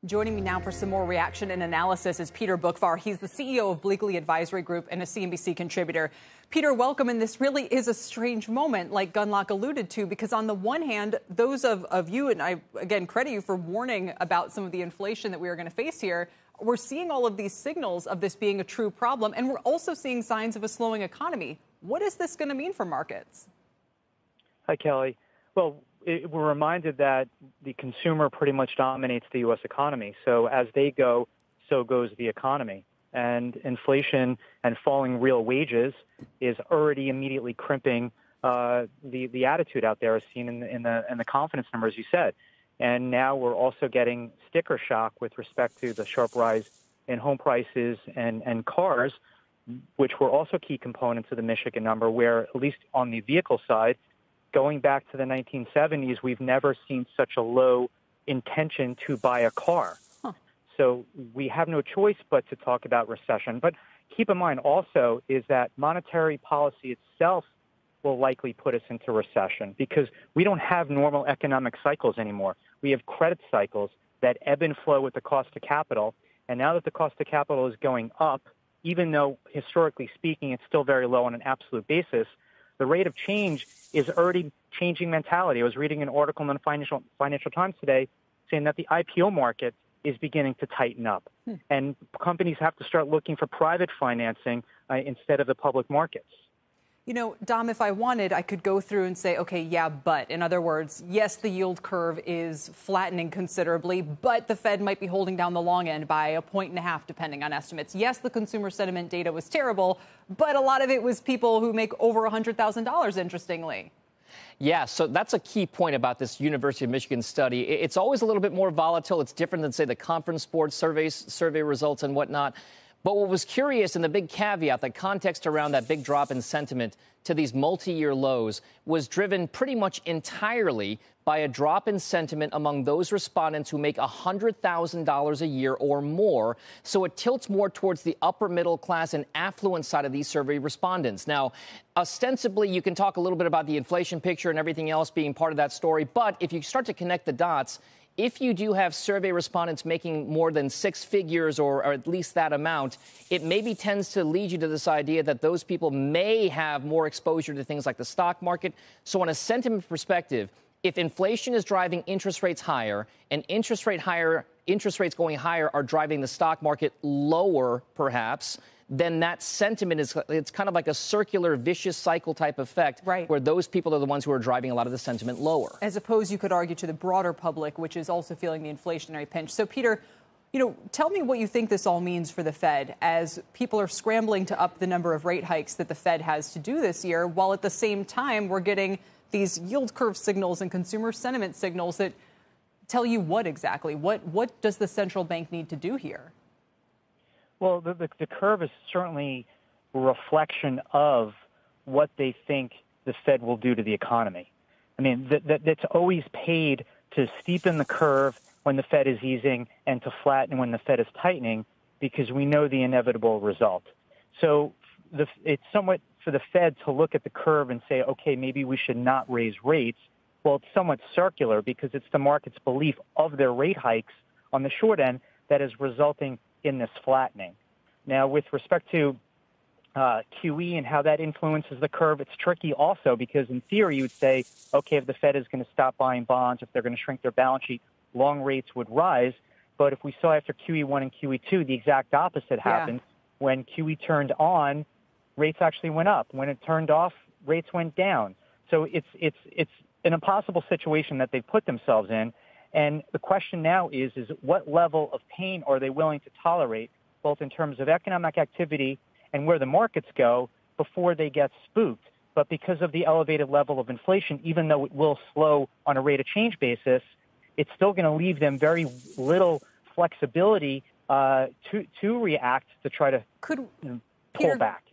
Joining me now for some more reaction and analysis is Peter Boockvar. He's the CEO of Bleakley Advisory Group and a CNBC contributor. Peter, welcome. And this really is a strange moment, like Gunlock alluded to, because on the one hand, those of you, and I, again, credit you for warning about some of the inflation that we are going to face here, we're seeing all of these signals of this being a true problem, and we're also seeing signs of a slowing economy. What is this going to mean for markets? Hi, Kelly. Well, we're reminded that the consumer pretty much dominates the U.S. economy. So as they go, so goes the economy. And inflation and falling real wages is already immediately crimping the attitude out there, as seen in the confidence numbers you said. And now we're also getting sticker shock with respect to the sharp rise in home prices and cars, which were also key components of the Michigan number, where at least on the vehicle side, going back to the 1970s, we've never seen such a low intention to buy a car. So we have no choice but to talk about recession. But keep in mind also is that monetary policy itself will likely put us into recession because we don't have normal economic cycles anymore. We have credit cycles that ebb and flow with the cost of capital. And now that the cost of capital is going up, even though historically speaking it's still very low on an absolute basis, the rate of change is already changing mentality. I was reading an article in the Financial Times today saying that the IPO market is beginning to tighten up. And companies have to start looking for private financing instead of the public markets. You know, Dom, if I wanted, I could go through and say, okay, yeah, but in other words, yes, the yield curve is flattening considerably, but the Fed might be holding down the long end by 1.5 points, depending on estimates. Yes, the consumer sentiment data was terrible, but a lot of it was people who make over $100,000, interestingly. Yeah, so that's a key point about this University of Michigan study. It's always a little bit more volatile. It's different than, say, the conference board survey results and whatnot. But what was curious, and the big caveat, the context around that big drop in sentiment to these multi-year lows was driven pretty much entirely by a drop in sentiment among those respondents who make $100,000 a year or more. So it tilts more towards the upper middle class and affluent side of these survey respondents. Now, ostensibly, you can talk a little bit about the inflation picture and everything else being part of that story. But if you start to connect the dots, if you do have survey respondents making more than six figures or at least that amount, it maybe tends to lead you to this idea that those people may have more exposure to things like the stock market. So on a sentiment perspective, if inflation is driving interest rates higher and interest rates going higher are driving the stock market lower, perhaps, then that sentiment it's kind of like a circular vicious cycle type effect, right, where those people are the ones who are driving a lot of the sentiment lower. As opposed, you could argue, to the broader public, which is also feeling the inflationary pinch. So, Peter, you know, tell me what you think this all means for the Fed as people are scrambling to up the number of rate hikes that the Fed has to do this year, while at the same time we're getting these yield curve signals and consumer sentiment signals that tell you what exactly? What does the central bank need to do here? Well, the curve is certainly a reflection of what they think the Fed will do to the economy. I mean, that's always paid to steepen the curve when the Fed is easing and to flatten when the Fed is tightening, because we know the inevitable result. So it's somewhat for the Fed to look at the curve and say, okay, maybe we should not raise rates. Well, it's somewhat circular because it's the market's belief of their rate hikes on the short end that is resulting in this flattening. Now, with respect to QE and how that influences the curve, it's tricky also because in theory you would say, okay, if the Fed is going to stop buying bonds, if they're going to shrink their balance sheet, long rates would rise. But if we saw after QE1 and QE2, the exact opposite happened. When QE turned on, rates actually went up. When it turned off, rates went down. So it's an impossible situation that they've put themselves in. And the question now is what level of pain are they willing to tolerate, both in terms of economic activity and where the markets go, before they get spooked? But because of the elevated level of inflation, even though it will slow on a rate of change basis, it's still going to leave them very little flexibility to react to try to pull back.